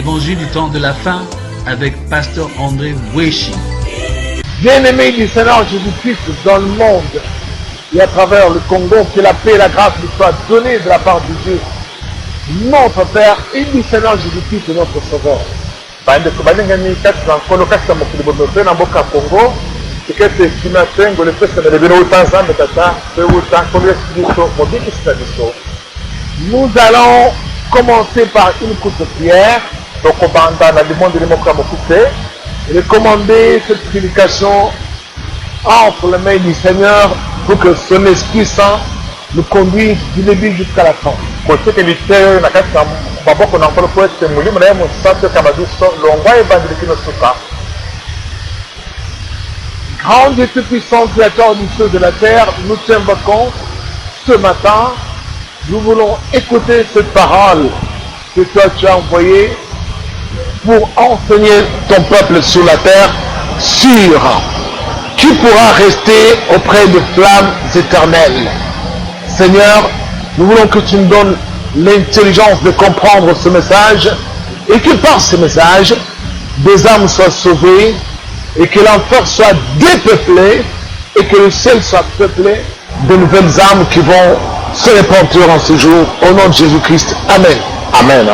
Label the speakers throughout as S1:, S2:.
S1: Évangile du temps de la fin avec Pasteur André Weshi.
S2: Bien-aimés du Seigneur Jésus-Christ dans le monde et à travers le Congo, que la paix et la grâce nous soient données de la part de Dieu, notre Père, et du Seigneur Jésus-Christ, notre Sauveur. Nous allons commencer par une courte prière et commander cette prédication entre les mains du Seigneur pour que son Esprit Saint nous conduise du début jusqu'à la fin. Grand Dieu tout-puissant, créateur du ciel et de la terre, nous t'invoquons ce matin. Nous voulons écouter cette parole que toi tu as envoyée pour enseigner ton peuple sur la terre sur qui pourra rester auprès des flammes éternelles. Seigneur, nous voulons que tu nous donnes l'intelligence de comprendre ce message et que par ce message, des âmes soient sauvées et que l'enfer soit dépeuplé et que le ciel soit peuplé de nouvelles âmes qui vont se répandre en ce jour. Au nom de Jésus-Christ. Amen. Amen.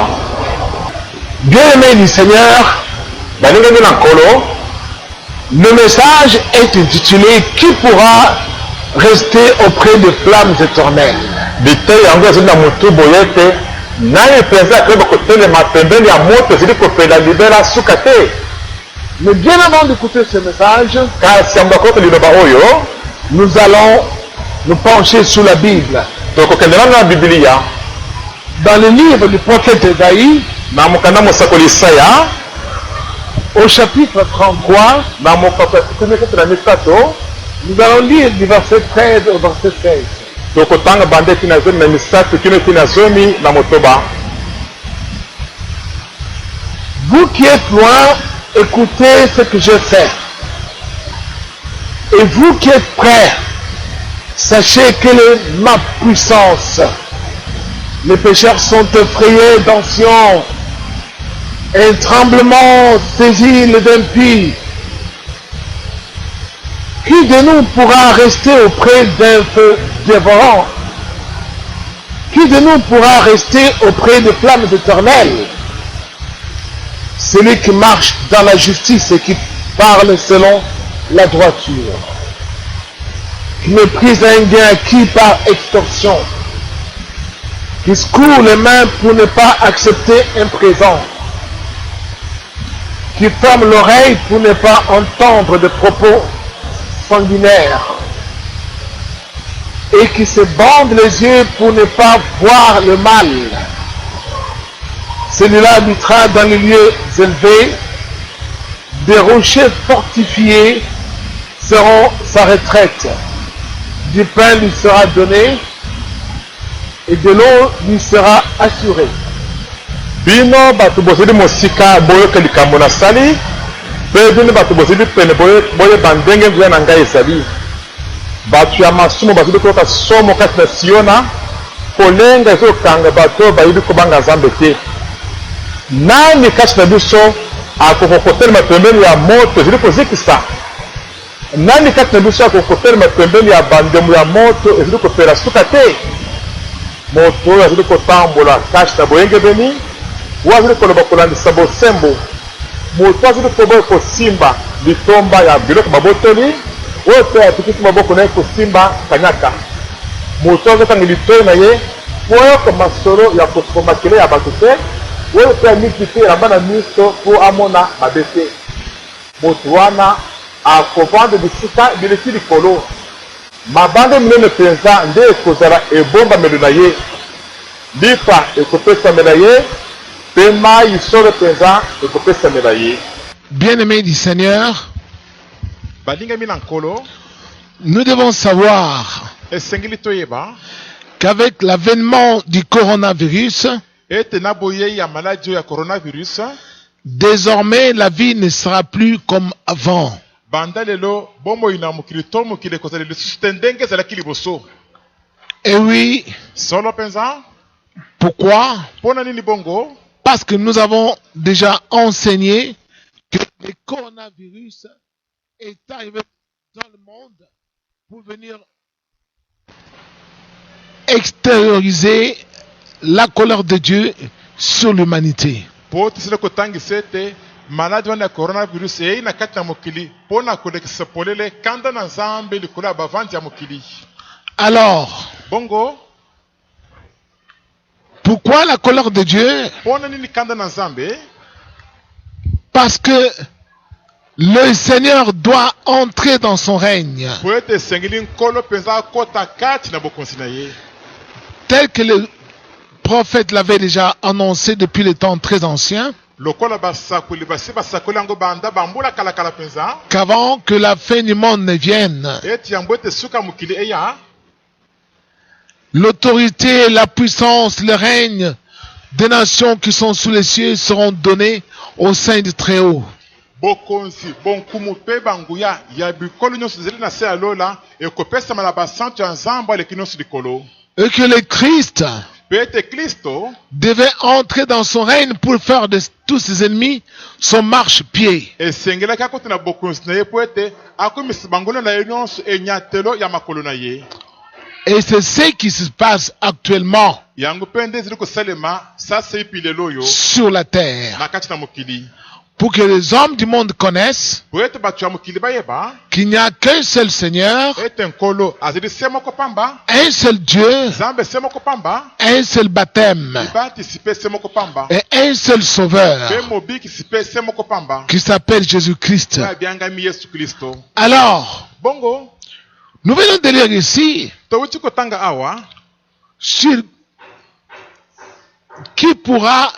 S2: Bien-aimés du Seigneur, le message est intitulé « Qui pourra rester auprès des flammes éternelles ?» Mais bien avant d'écouter ce message, nous allons nous pencher sur la Bible. Dans le livre du prophète Ésaïe, au chapitre 33, nous allons lire du verset 13 au verset 16. Vous qui êtes loin, écoutez ce que je fais. Et vous qui êtes prêts, sachez quelle est ma puissance. Les pécheurs sont effrayés dans Sion. Un tremblement saisit les impies. Qui de nous pourra rester auprès d'un feu dévorant? Qui de nous pourra rester auprès des flammes éternelles? Celui qui marche dans la justice et qui parle selon la droiture, qui méprise un gain acquis par extorsion, qui secoue les mains pour ne pas accepter un présent, qui ferme l'oreille pour ne pas entendre de propos sanguinaires, et qui se bande les yeux pour ne pas voir le mal. Celui-là habitera dans les lieux élevés, des rochers fortifiés seront sa retraite. Du pain lui sera donné et de l'eau lui sera assurée.
S3: Bino batu bozeli mosika boyoka likambo na sali pe bino batu bozeli pene boye bandenge vya na ngai ezali batu ya masumo bazeli koyoka somo kati na Siona kolenga ezokanga bato bayebi kobanga Nzambe te. Nani kati na biso akokotelema pembeni ya moto ezeli kozikisa? Nani kati na biso akokotelema pembeni ya bandemo ya moto ezeli kopela suka te? Moto oyo azeli kotambola kati na boyengebeni oyo azeli koloba kolandisa bosembo, moto azeli koboya kosimba litomba ya biloko babotoli oyo mpe atikisi maboko na ye kosimba kanyaka. Moto azokanga litoyi na ye po oyoka masolo ya kosomakele ya bato te oyo mpe amiki te elamba na miso po amona mabe te. Moto wana akovanda bisika bileki likolo, mabanga minene mpenza nde ekozala ebombamelo na ye. Lipa ekopesamela ye mpe mai solo mpenza ekopesamela ye.
S2: Bien-aimés du Seigneur,
S3: balingami na nkolo,
S2: nous devons savoir
S3: esengeli toyeba
S2: qu'avec l'avènement du coronavirus,
S3: ete na boyei ya maladi oyo ya coronavirus,
S2: désormais la vie ne sera plus comme avant.
S3: banda lelo bomoi na mokili to mokili ekozala lisusu te ndenge ezalaki liboso.
S2: Et oui,
S3: solo mpenza
S2: pourquoi?
S3: mpona nini bongo?
S4: Parce que nous avons déjà enseigné que le coronavirus est arrivé dans le monde pour venir extérioriser la colère de Dieu sur l'humanité.
S3: po tisile kotangisa ete maladi wana ya coronavirus eyi na kati na mokili mpo na kolekisa polele kanda na nzambe likolo ya bavandi ya mokili.
S4: Alors,
S3: Bongo
S4: pourquoi la colère de Dieu?
S3: mpona nini kanda na nzambe?
S4: Parce que le Seigneur doit entrer dans son règne,
S3: po ete esengeli nkolo mpenza akota kati na bokonzi na ye,
S4: tel que le prophète l'avait déjà annoncé depuis les temps très anciens,
S3: lokola basakoli basi basakoli yango banda bambula kalakala mpenza
S4: qu'avant que la fin du monde ne vienne,
S3: eti yango ete suka mokili eya
S4: l'autorité, la puissance, le règne des nations qui sont sous les cieux seront donnés au sein du Très-Haut.
S3: bokonzi bonkumu mpe banguya ya bikolo nyonso ezali na se ya lola ekopesama na basantu ya nzambe aleki nyonso likolo,
S4: Et que le Christ
S3: mpe ete kristo
S4: devait entrer dans son règne pour faire de tous ses ennemis son marchepied.
S3: esengelaki akota na bokonzi na ye mpo ete akomisa banguna na ye nyonso enyatelo ya makolo na ye.
S4: Et c'est ce qui se passe actuellement
S3: yango mpe nde ezali kosalema sasa epi lelo oyo
S4: sur la terre.
S3: na kati na mokili,
S4: Pour que les hommes du monde connaissent
S3: po ete bato ya mokili bayeba
S4: qu'il n'y a qu'un seul Seigneur,
S3: ete nkolo azali se moko pamba,
S4: un seul Dieu,
S3: nzambe se moko pamba,
S4: un seul baptême
S3: libatisi mpe se moko pamba,
S4: et un seul sauveur
S3: mpe mobikisi mpe se moko pamba,
S4: qui s'appelle Jésus-Christ.
S3: oyo abiangami yesu kristo.
S4: Alors,
S3: Bongo
S4: nous venons de lire ici
S3: towuti kotanga awa
S4: sur qui pourra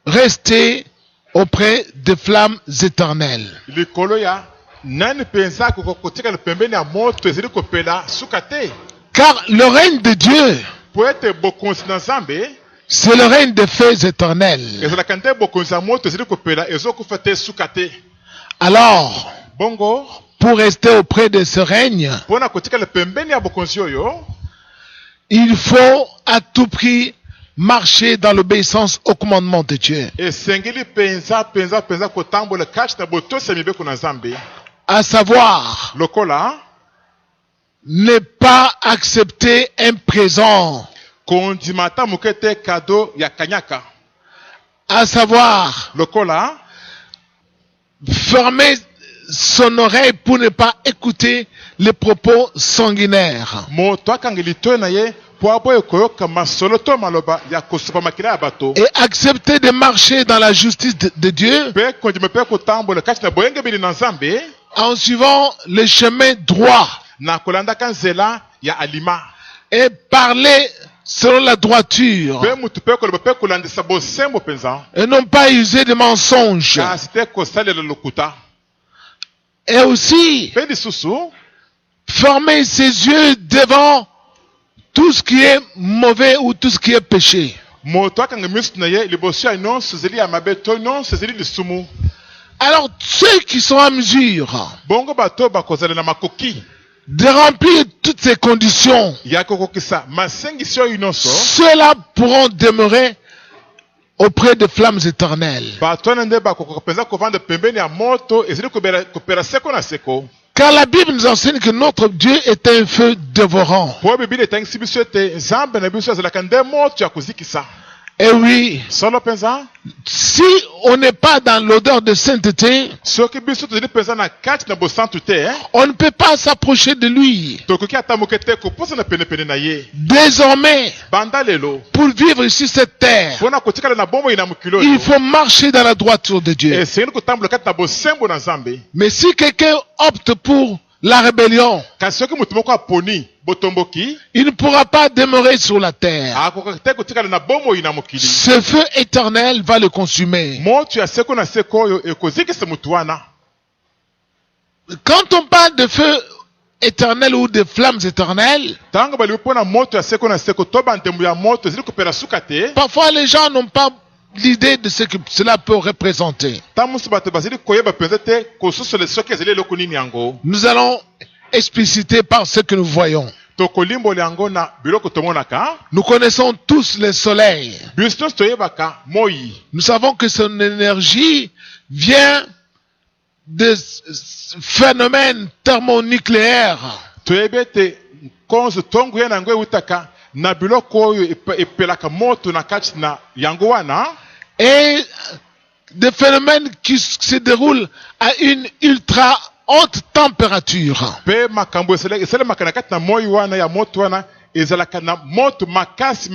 S4: rester auprès des flammes éternelles.
S3: likolo ya nani mpenza akoki kotikala pembeni ya moto ezali kopela suka te,
S4: Car le règne de Dieu,
S3: po ete bokonzi na nzambe
S4: c'est le règne des feux éternels.
S3: ezalaka nde bokonzi ya moto ezali kopela ezokufa te suka te.
S4: Alors,
S3: Bongo
S4: pour rester auprès de ce règne,
S3: mpo na kotikala pembeni ya bokonzi oyo
S4: il faut à tout prix marcher dans l'obéissance au commandement de Dieu.
S3: esengeli penza kotambola kati na botosi ya mibeko na nzambe,
S4: À savoir,
S3: lokola
S4: ne pas accepter un présent.
S3: kondima ata moke te kado ya kanyaka,
S4: À savoir,
S3: lokola
S4: fermer son oreille pour ne pas écouter les propos sanguinaires.
S3: moto akanga litoi na ye po aboye koyoka masolo to maloba ya kosopa makila ya bato,
S4: Et accepter de marcher dans la justice de Dieu
S3: mpe kondima mpe kotambola kati na boyengebeli na nzambe
S4: en suivant le chemin droit
S3: na kolandaka nzela ya alima,
S4: et parler selon la droiture
S3: mpe mutu mpe koloba mpe kolandisa bosembo mpenza,
S4: et non pas user de mensonges.
S3: kasi te kosalela lokuta,
S4: Et aussi
S3: mpe lisusu
S4: fermer ses yeux devant tout ce qui est mauvais ou tout ce qui est péché.
S3: moto akanga miso na ye liboso ya nyonso ezali ya mabe to nyonso ezali lisumu.
S4: Alors ceux qui sont en mesure
S3: Bongo bato bakozala na makoki
S4: de remplir toutes ces conditions,
S3: ya kokokisa masengisi oyo nyonso,
S4: ceux-là pourront demeurer auprès des flammes éternelles.
S3: bato wana nde bakokoka mpenza kovanda pembeni ya moto ezali kopela seko na seko,
S4: Car la Bible nous enseigne que notre Dieu est un feu dévorant.
S3: po bibili etangisi biso ete nzambe na biso azalaka nde moto ya kozikisa.
S4: Et oui,
S3: Solo mpenza
S4: si on n'est pas dans l'odeur de sainteté,
S3: soki biso tozali mpenza na kati na bosantu te,
S4: on ne peut pas s'approcher de lui.
S3: tokoki ata moke te koposana penepene na ye.
S4: Désormais,
S3: Banda lelo
S4: pour vivre sur cette terre,
S3: mpona kotikala na bomoi na mokili
S4: il
S3: oyo
S4: faut marcher dans la droiture de Dieu.
S3: esengeli kotambola kati na bosembo na nzambe.
S4: Mais si quelqu'un opte pour la rébellion,
S3: kasi soki motu moko aponi botomboki,
S4: il ne pourra pas demeurer sur la terre.
S3: akoka te kotikala na bomoi na mokili.
S4: Ce feu éternel va le consumer.
S3: moto ya seko na seko oyo ekozikisa motu wana.
S4: Quand on parle de feu éternel ou de flammes éternelles,
S3: ntango balibi mpona moto ya seko na seko to bandembo ya moto ezali kopela suka te,
S4: parfois les gens n'ont pas l'idée de ce que cela peut représenter.
S3: ntango mosusu bato bazali koyeba mpenza te kososola soki ezali eloko nini yango.
S4: Nous allons expliciter par ce que nous voyons.
S3: tokolimbola yango na biloko tomonaka.
S4: Nous connaissons tous le soleil.
S3: Biso nyonso toyebaka moi.
S4: Nous savons que son énergie vient des phénomènes thermonucléaires.
S3: Toyebi ete konzo tongo ya nango eutaka na biloko oyo epelaka moto na kati na yango wana.
S4: Et des phénomènes qui se déroulent à une ultra haute température.
S3: Pe makambo esalemaka na kati na moi wana ya moto wana ezalaka na moto makasi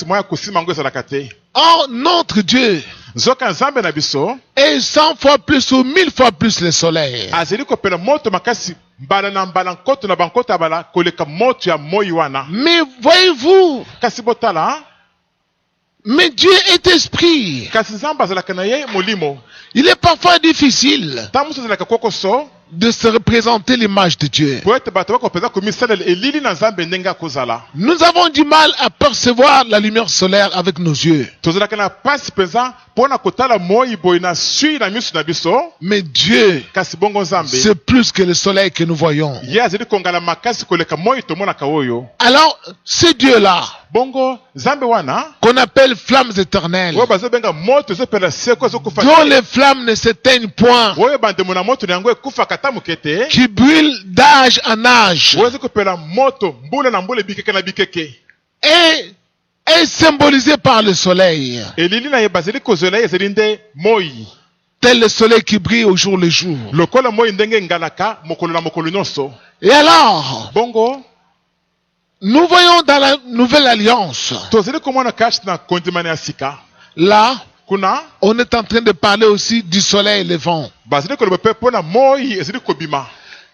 S3: moya kosima yango ezalaka te.
S4: Or, notre Dieu
S3: Nzoka nzambe na biso
S4: est 100 fois plus ou 1000 fois plus le soleil.
S3: azali kopela moto makasi mbala na mbala nkoto na bankoto ya bala koleka moto ya moi wana.
S4: Mais voyez-vous,
S3: Kasi botala,
S4: mais Dieu est esprit.
S3: kasi nzambe azalaka na ye molimo.
S4: Il est parfois difficile
S3: Ntango mosusu azalaka kokoso
S4: de se représenter l'image de Dieu.
S3: po ete bato bakopenza komisalela elili na nzambe ndenge akozala.
S4: Nous avons du mal à percevoir la lumière solaire avec nos yeux.
S3: Tozalaka na pasi mpenza mpo na kotala moi boye na sui na miso na biso.
S4: Mais Dieu,
S3: Kasi bongo nzambe
S4: c'est plus que le soleil que nous voyons.
S3: ye azali kongala makasi koleka moi tomonaka oyo.
S4: Alors, ce Dieu-là,
S3: Bongo nzambe wana
S4: qu'on appelle flammes éternelles,
S3: oyo bazobenga moto ezopela seko ezokufa
S4: dont
S3: te.
S4: les flammes ne s'éteignent point,
S3: Oyo bandemo na moto na yango ekufaka ta moke te.
S4: qui brûlent d'âge en âge,
S3: Oyo ezokopela moto mbula na mbula bikeke na bikeke.
S4: et est symbolisé par le soleil,
S3: Elili na ye bazali kozela ye ezali nde moi.
S4: tel le soleil qui brille au jour le jour.
S3: Lokola moi ndenge ngalaka mokolo na mokolo nyonso.
S4: Et alors,
S3: Bongo
S4: nous voyons dans la nouvelle alliance,
S3: tozali komona kati na kondimana ya sika.
S4: là,
S3: Kuna
S4: on est en train de parler aussi du soleil levant.
S3: bazali koloba mpe mpona moi ezali kobima.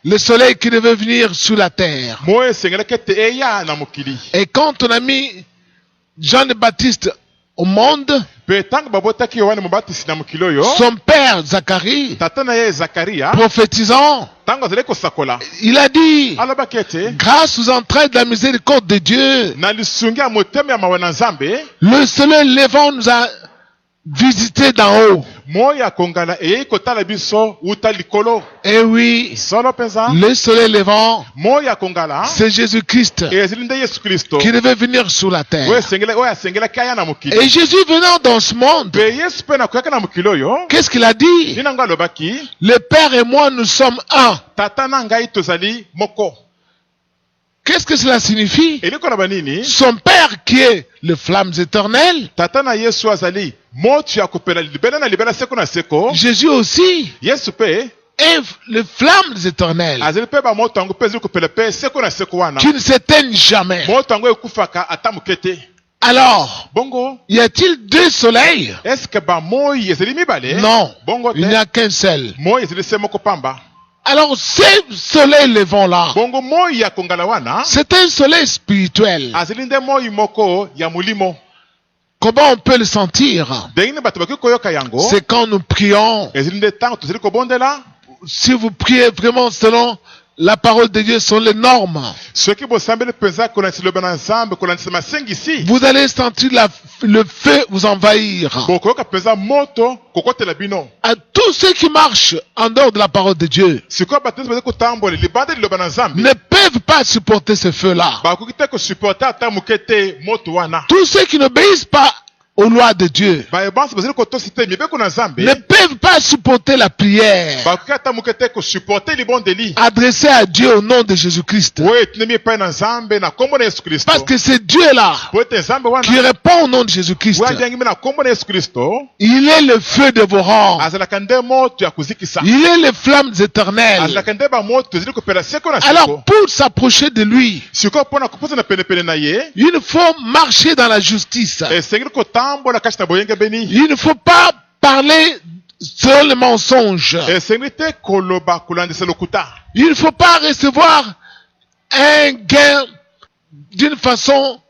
S4: Le soleil qui devait venir sur la terre.
S3: Moi esengelaki ete eya na mokili.
S4: Et quand on a mis Jean le Baptiste au monde,
S3: Mpe ntango babotaki Yohane mobatisi na mokili oyo,
S4: son père Zacharie,
S3: tata na ye Zakaria
S4: prophétisant,
S3: ntango azali kosakola
S4: il a dit,
S3: alobaki ete
S4: grâce aux entrailles de la miséricorde de Dieu,
S3: na lisungi ya motema ya mawa na nzambe
S4: le soleil levant nous a visités d'en haut.
S3: moi ya kongala eyei kotala biso uta likolo.
S4: Et oui,
S3: Solo mpenza
S4: le soleil levant,
S3: moi ya kongala
S4: c'est Jésus-Christ
S3: ezali nde Yesu Kristo
S4: qui devait venir sur la terre.
S3: oyo asengelaki aya na mokili.
S4: Et Jésus venant dans ce monde,
S3: Mpe Yesu mpe na koyaka na mokili oyo
S4: qu'est-ce qu'il a dit?
S3: nini yango alobaki
S4: Le Père et moi, nous sommes un.
S3: tata na ngai tozali moko.
S4: Qu'est-ce que cela signifie?
S3: Eliko na banini
S4: Son Père qui est les flammes éternelles,
S3: tata na Yesu azali moto ya kopela libela na libela seko na seko.
S4: Jésus aussi
S3: Yesu mpe
S4: est les flammes éternelles
S3: azali mpe bamoto yango mpe ezali kopela mpe seko na seko wana.
S4: qui ne s'éteignent jamais.
S3: Moto yango ekufaka ata moke te.
S4: Alors,
S3: Bongo
S4: y a-t-il deux soleils?
S3: est-ce que bamoi ezali mibale?
S4: Non,
S3: Bongo
S4: il n'y
S3: te
S4: a qu'un seul.
S3: moi ezali se moko pamba.
S4: Alors, ce soleil levant-là,
S3: Bongo moi ya kongala wana
S4: c'est un soleil spirituel.
S3: azali nde moi moko ya molimo.
S4: Comment on peut le sentir?
S3: Ndenge nini bato bakoki koyoka yango
S4: C'est quand nous prions.
S3: ezali nde ntango tozali kobondela.
S4: Si vous priez vraiment selon la parole de Dieu, selon les normes,
S3: Soki bosambeli mpenza kolandisa liloba na nzambe kolandisa masengisi
S4: vous allez sentir le feu vous envahir.
S3: bokoyoka mpenza moto kokotela bino.
S4: À tous ceux qui marchent en dehors de la parole de Dieu
S3: Sikoyo bato nyonso bazali kotambola libanda liloba na nzambe
S4: ne peuvent pas supporter ce feu-là.
S3: bakoki te kosuporte ata moke te moto wana.
S4: Tous ceux qui n'obéissent pas aux lois de Dieu
S3: bayebansi bazali kotosi te mibeko na nzambe
S4: ne peuvent pas supporter la prière
S3: bakoki ata moke te kosuporte libondeli
S4: adressée à Dieu au nom de Jésus-Christ.
S3: oyo etinemi epai na nzambe na kombo na Yesu Kristo.
S4: Parce que c'est Dieu-là
S3: Po ete nzambe
S4: qui
S3: wana
S4: répond au nom de Jésus-Christ.
S3: oyo adiangimi na kombo na Yesu Kristo
S4: Il est le feu de vos rangs.
S3: azalaka nde moto ya kozikisa.
S4: Il est les flammes éternelles.
S3: azalaka nde bamoto ezali kopela seko na
S4: Alors,
S3: seko.
S4: pour s'approcher de lui,
S3: sikoyo mpona kopusa na penepene na ye
S4: il faut marcher dans la justice.
S3: esengeli kotambola kati na boyenge beni.
S4: Il ne faut pas parler sur le mensonge.
S3: esengeli te koloba kolandisa lokuta.
S4: Il ne faut pas recevoir un gain d'une façon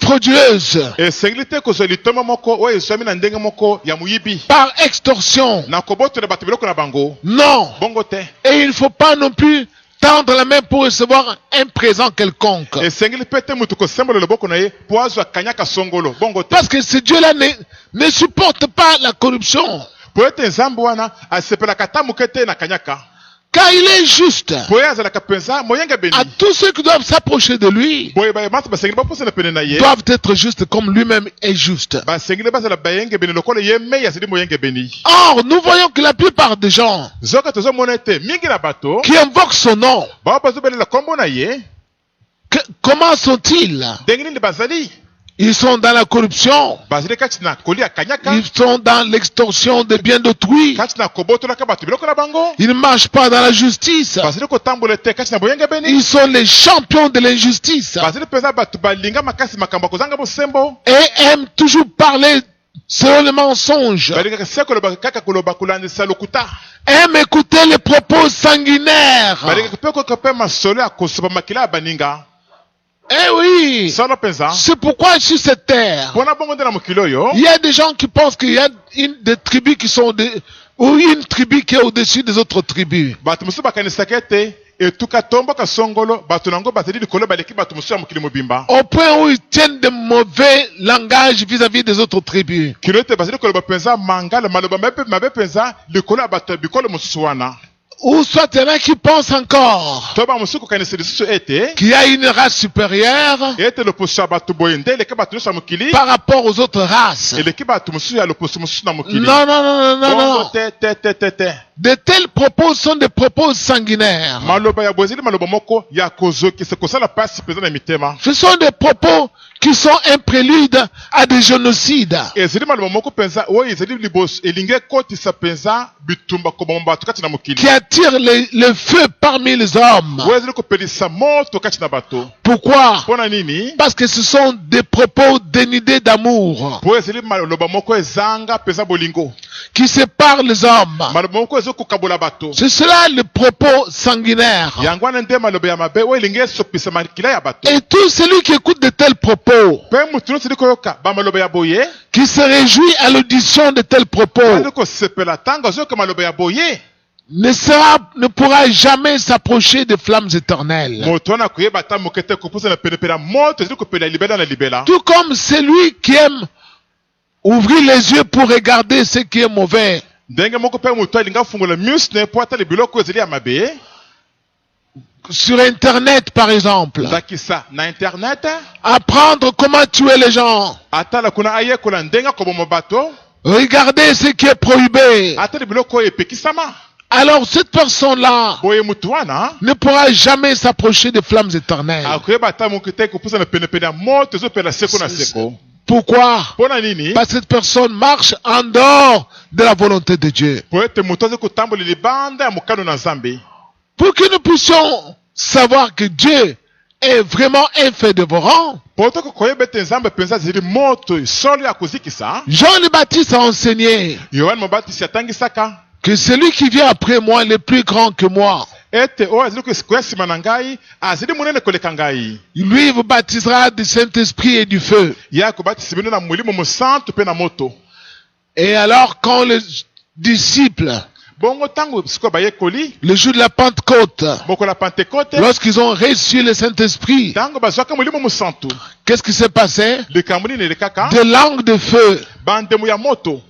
S4: frauduleuse,
S3: esengeli te kozwa litoma moko oyo eswami na ndenge moko ya moyibi
S4: par extorsion.
S3: na kobotola bato biloko na bango.
S4: Non.
S3: Bongo te
S4: Et il ne faut pas non plus tendre la main pour recevoir un présent quelconque.
S3: esengeli mpe te moto kosembola loboko na ye po azwa kanyaka songolo. Bongo te
S4: Parce que ce Dieu-là ne supporte pas la corruption.
S3: po ete nzambe wana asepelaka ata moke te na kanyaka.
S4: car il est juste.
S3: po ye azalaka penza moyenga beni
S4: À tous ceux qui doivent s'approcher de lui,
S3: boye bamasa basengeli bapusana pene na ye
S4: doivent être justes comme lui-même est juste.
S3: basengeli bazala bayenge beni lokola ye mei azali moyenge beni.
S4: Or, nous voyons que la plupart des gens
S3: zoka tozomona ete mingi na bato
S4: qui invoquent son nom,
S3: bao bazobelela kombo na ye
S4: comment sont-ils?
S3: ndenge nini bazali
S4: Ils sont dans la corruption,
S3: bazali kati na kolia kanyaka
S4: ils sont dans l'extorsion des biens d'autrui,
S3: kati na kobotolaka bato biloko na bango
S4: ils ne marchent pas dans la justice,
S3: bazali kotambola te kati na boyenge beni
S4: ils sont les champions de l'injustice
S3: bazali mpenza bato balinga makasi makambo ya kozanga bosembo
S4: et aiment toujours parler selon le mensonge,
S3: balingaka se koloba kaka koloba kolandisa lokuta
S4: aiment écouter les propos sanguinaires.
S3: balingaka mpe koyoka mpe masolo ya kosopa makila ya baninga
S4: Eh oui,
S3: solo mpenza
S4: c'est pourquoi sur cette terre,
S3: mpona bongo nde na mokili oyo
S4: il y a des gens qui pensent qu'il y a des tribus qui sont ou une tribu qui est au-dessus des autres tribus.
S3: bato mosusu bakanisaka ete etuka tomboka songolo bato nango bazali likolo baleki bato mosusu ya mokili mobimba
S4: Au point où ils tiennent de mauvais langages vis-à-vis des autres tribus.
S3: kilo ete bazali koloba mpenza mangala maloba mabe mpenza likolo ya bato ya bikolo mosusu wana
S4: Ou soit il y en a qui pensent encore
S3: to bamosusu kokanisa lisusu ete
S4: qu'il y a une race supérieure
S3: ete loposo ya bato boye nde eleki bato nyonso ya mokili
S4: par rapport aux autres races.
S3: eleki bato mosusu ya loposo mosusu na mokili
S4: Non, non, non, non, non,
S3: bongo
S4: non.
S3: te
S4: De tels propos sont des propos sanguinaires.
S3: maloba ya boye ezali maloba moko ya kozokisa kosala pasi mpenza na mitema
S4: Ce sont des propos qui sont un prélude à des génocides.
S3: ezali maloba moko mpenza oyo ezali liboso elingi ekotisa mpenza bitumba koboma bato kati na mokili
S4: Qui attirent le feu parmi les hommes.
S3: oyo ezali kopelisa moto kati na bato
S4: Pourquoi?
S3: mpona nini
S4: Parce que ce sont des propos dénudés d'amour
S3: po ezali maloba moko ezanga mpenza bolingo
S4: qui séparent les hommes.
S3: maloba moko ezokokabola bato
S4: C'est cela le propos sanguinaire.
S3: yango wana nde maloba ya mabe oyo elingi esopisa makila ya bato
S4: Et tout celui qui écoute de tels propos,
S3: mpe motu nyonso eli koyoka bamaloba ya boye
S4: qui se réjouit à l'audition de tels propos,
S3: ali kosepela ntango azoyoka maloba ya boye
S4: ne pourra jamais s'approcher des flammes éternelles.
S3: moto wana koyeba ata moke te kopusa na penepene ya moto ezali kopela libela na libela
S4: Tout comme celui qui aime ouvrir les yeux pour regarder ce qui est mauvais.
S3: ndenge moko mpe moto alingi afungola miso na ye po atala biloko ezali ya mabe
S4: Sur Internet, par exemple.
S3: ndakisa na internet
S4: Apprendre comment tuer les gens.
S3: atala kuna ayekola ndenge akoboma bato
S4: Regarder ce qui est prohibé.
S3: atala biloko oyo epekisama
S4: Alors cette personne-là
S3: boye motu wana
S4: ne pourra jamais s'approcher des flammes éternelles.
S3: akoyeba ata moke te kopusa na penepene ya moto ezopela seko na seko
S4: Pourquoi?
S3: mpona nini
S4: Parce que cette personne marche en dehors de la volonté de Dieu.
S3: po ete moto aza kotambola libanda ya mokano na nzambe
S4: Pour que nous puissions savoir que Dieu est vraiment un fait dévorant,
S3: po toka koyeba ete nzambe mpenza azali moto solo ya kozikisa
S4: Jean le Baptiste a enseigné
S3: yohane mobatisi atangisaka
S4: que celui qui vient après moi est le plus grand que moi.
S3: ete oyo azali koya nsima na ngai azali monene koleka ngai
S4: Lui vous baptisera du Saint-Esprit et du feu.
S3: ye akobatisa bino na molimo mosantu mpe na moto
S4: Et alors quand les disciples,
S3: bongo ntango sikoyo bayekoli
S4: le jour de la Pentecôte,
S3: mokolo ya pentekote
S4: lorsqu'ils ont reçu le Saint-Esprit,
S3: ntango bazwaka molimo mosantu
S4: qu'est-ce qui s'est passé?
S3: likambo nini elekaka
S4: Des langues de feu
S3: bandemo ya moto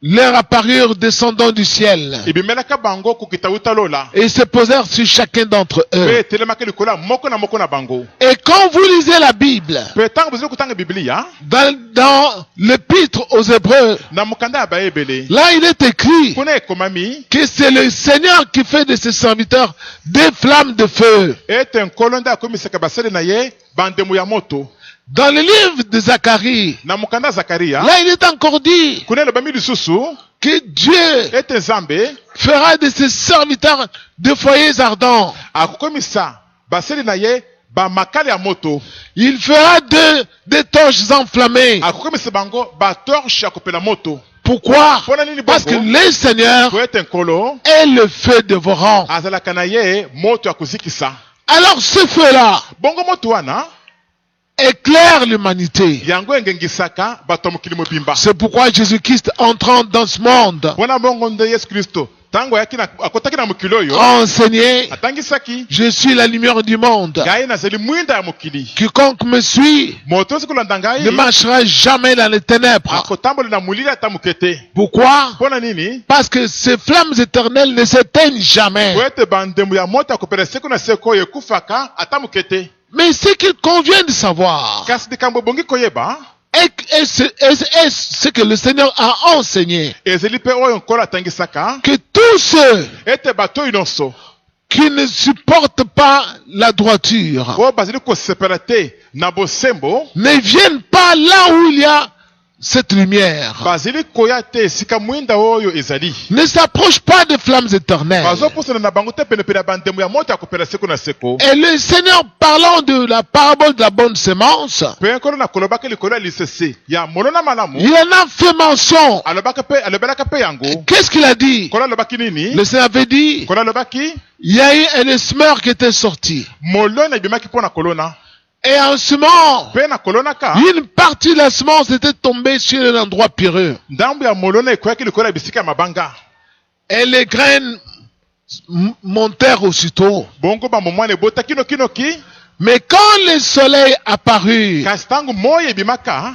S4: leur apparurent descendant du ciel
S3: ebimelaka bango kokita wuta lola
S4: et se posèrent sur chacun d'entre
S3: mpe
S4: eux.
S3: etelemaka likolo ya moko na bango
S4: Et quand vous lisez la Bible,
S3: mpe ntango bozali kotanga biblia
S4: dans l'épître aux Hébreux,
S3: na mokanda ya bayebele
S4: là il est écrit
S3: kuna ekomami
S4: que c'est le Seigneur qui fait de ses serviteurs des flammes de feu.
S3: ete nkolo nde akomisaka basali na ye bandemo ya moto
S4: Dans le livre de Zacharie,
S3: na mokanda ya zakaria
S4: là il est encore dit
S3: kuna elobami lisusu
S4: que Dieu
S3: ete nzambe
S4: fera de ses serviteurs des foyers ardents.
S3: akokomisa basali na ye bamakala ya moto
S4: Il fera des torches enflammées.
S3: akokomisa bango batorshe ya kopela moto
S4: Pourquoi?
S3: mpona nini
S4: Parce que
S3: bongo
S4: le Seigneur
S3: po ete nkolo
S4: est le feu dévorant.
S3: azalaka na ye moto ya kozikisa
S4: Alors ce feu-là
S3: bongo moto wana
S4: éclaire l'humanité.
S3: yango engengisaka bato ya mokili mobimba
S4: C'est pourquoi Jésus-Christ entrant dans ce monde,
S3: mpona bongo nde yesu kristo tango akotaki na mokili oyo
S4: enseigné,
S3: atangisaki
S4: je suis la lumière du monde.
S3: ngai nazali mwinda ya mokili,
S4: Quiconque me suit
S3: moto ozi kolanda
S4: ne
S3: ngai
S4: marchera jamais dans les ténèbres.
S3: akotambola na molili ata moke te.
S4: Pourquoi?
S3: Mpona nini?
S4: Parce que ces flammes éternelles ne s'éteignent jamais.
S3: Po ete bandembo ya moto akopela seko na seko oyo ekufaka ata moke te.
S4: Mais ce qu'il convient de savoir,
S3: kasi likambo ebongi koyeba
S4: est ce que le Seigneur a enseigné,
S3: ezali mpe oyo nkolo atangisaka
S4: que tous ceux
S3: ete bato oyo nyonso
S4: qui ne supportent pas la droiture
S3: oyo bazali kosepela te na bosembo
S4: ne viennent pas là où il y a cette lumière,
S3: bazali koya te esika mwinda oyo ezali,
S4: ne s'approchent pas des flammes éternelles.
S3: bazopusana na bango te penepene ya bandembo ya moto akopela seko na seko.
S4: Et le Seigneur, parlant de la parabole de la bonne sémence,
S3: mpe nkolo na kolobaka likolo ya lisese ya molona malamu
S4: il en a fait mention.
S3: alobelaka mpe yango.
S4: Qu'est-ce qu'il a dit?
S3: nkolo alobaki nini?
S4: Le Seigneur avait dit,
S3: nkolo alobaki
S4: il y a eu un semeur qui était sorti.
S3: moloni ebimaki mpo na kolona,
S4: Et en semant,
S3: mpe na kolonaka
S4: une partie de la semence était tombée sur un endroit pierreux.
S3: ndambo ya molona ekweyaki likolo ya bisika ya mabanga,
S4: Et les graines montèrent aussitôt.
S3: bongo bamomwana ebota kinokinoki.
S4: Mais quand le soleil apparut,
S3: kasi ntango moyi ebimaka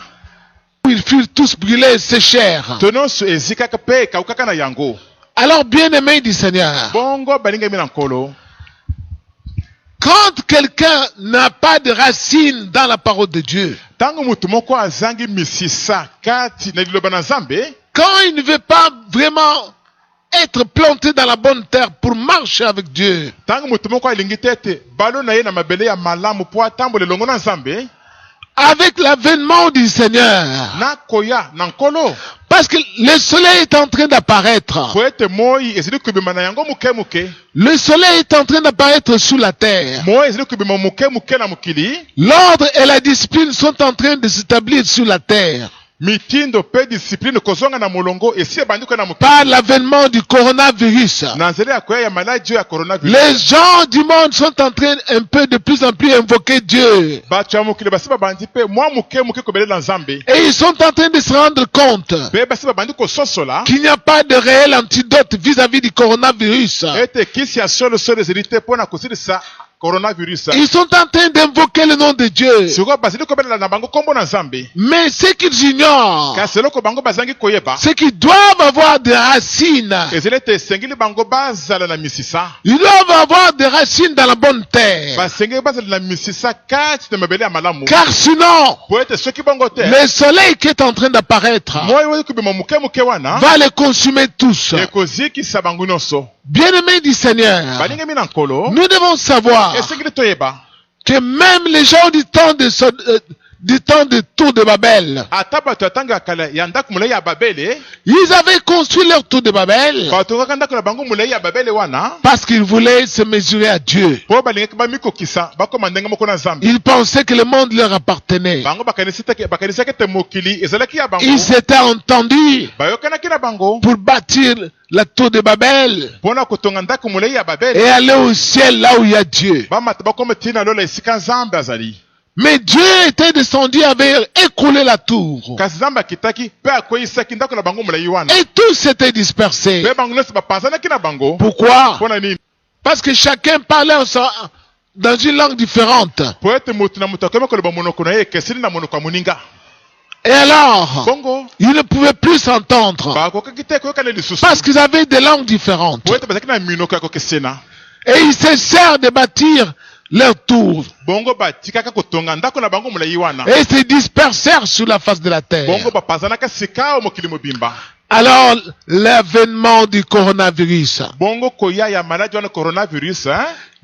S4: ils furent tous brûlés et séchèrent.
S3: to nyonso ezikaka mpe ekawukaka na yango.
S4: Alors, bien-aimés du Seigneur,
S3: bongo balingami na nkolo,
S4: quand quelqu'un n'a pas de racines dans la parole de Dieu,
S3: ntango mutu moko azangi misisa kati na liloba na nzambe,
S4: quand il ne veut pas vraiment être planté dans la bonne terre pour marcher avec Dieu,
S3: ntango mutu moko alingi te ete balo na ye na mabele ya malamu mpo atambola elongo na nzambe,
S4: avec l'avènement du Seigneur,
S3: nakoya na nkolo
S4: parce que le soleil est en train d'apparaître.
S3: po ete moyi ezali kobima na yango moke moke,
S4: Le soleil est en train d'apparaître sous la terre.
S3: moyi ezali kobima moke moke na mokili,
S4: L'ordre et la discipline sont en train de s'établir sur la terre.
S3: mitindo mpe discipline kozonga na molongo esi ebandi koya na mokili
S4: Par l'avènement du coronavirus,
S3: na nzela ya koya ya maladi oyo ya coronavirus.
S4: les gens du monde sont en train un peu de plus en plus invoquer Dieu.
S3: bato ya mokili basi babandi mpe mwa moke moke kobelela nzambe,
S4: Et ils sont en train de se rendre compte
S3: mpe basi babandi kososola
S4: qu'il n'y a pas de réel antidote vis-à-vis du coronavirus.
S3: ete kisi ya solosolo ezali te mpo na kosilisa coronavirus.
S4: Ils sont en train d'invoquer le nom de Dieu.
S3: sikoyo bazali kobelela na bango kombo na nzambe,
S4: Mais ce qu'ils ignorent,
S3: kasi eloko bango bazangi koyeba
S4: c'est qu'ils doivent avoir des racines.
S3: ezali ete esengeli bango bazala na misisa,
S4: Ils doivent avoir des racines dans la bonne terre.
S3: basengeli bazala na misisa kati na mabele ya malamu,
S4: Car sinon,
S3: po ete soki bongo te
S4: le soleil qui est en train d'apparaître
S3: moyi oyo kobima moke moke wana
S4: va les consumer tous.
S3: ekozikisa bango nyonso.
S4: Bien-aimés du Seigneur,
S3: balingami na nkolo
S4: nous devons savoir
S3: esengeli toyeba
S4: que même les gens du temps de Tour de Babel,
S3: ata bato ya ntango ya kala ya ndako molai ya babele,
S4: ils avaient construit leur Tour de Babel
S3: bato kaka ndako na bango molai ya babele wana
S4: parce qu'ils voulaient se mesurer à Dieu.
S3: mpo balingaki bamikokisa bakoma ndenge moko na nzambe.
S4: Ils pensaient que le monde leur appartenait.
S3: bango bakanisaki ete mokili ezalaki ya bango,
S4: Ils s'étaient entendus
S3: bayokanaki na bango
S4: pour bâtir la Tour de Babel
S3: mpo na kotonga ndako molai ya
S4: et
S3: babele,
S4: aller au ciel là où il y a Dieu.
S3: bamata bakoma ntina lola esika nzambe azali.
S4: Mais Dieu était descendu, avait écroulé la tour.
S3: kasi nzambe akitaki mpe akweyisaki ndako na bango molai wana,
S4: Et tous s'étaient dispersés.
S3: mpe bango nyonso bapanzanaki na bango.
S4: Pourquoi?
S3: mpo na nini?
S4: Parce que chacun parlait dans une langue différente.
S3: po ete motu na moto akomi koloba monoko na ye ekeseni na monoko ya moninga,
S4: Et alors,
S3: bongo
S4: ils ne pouvaient plus s'entendre
S3: bakokaki te koyokana lisusu
S4: parce qu'ils avaient des langues différentes.
S3: po ete bazalaki na minoko ya kokesena.
S4: Et ils cessèrent de bâtir leur tour
S3: bongo batikaka kotonga ndako na bango molai wana,
S4: et se dispersèrent sur la face de la terre.
S3: bongo bapanzanaka sika oyo mokili mobimba.
S4: Alors, l'avènement du coronavirus
S3: bongo koya ya maladi wana coronavirus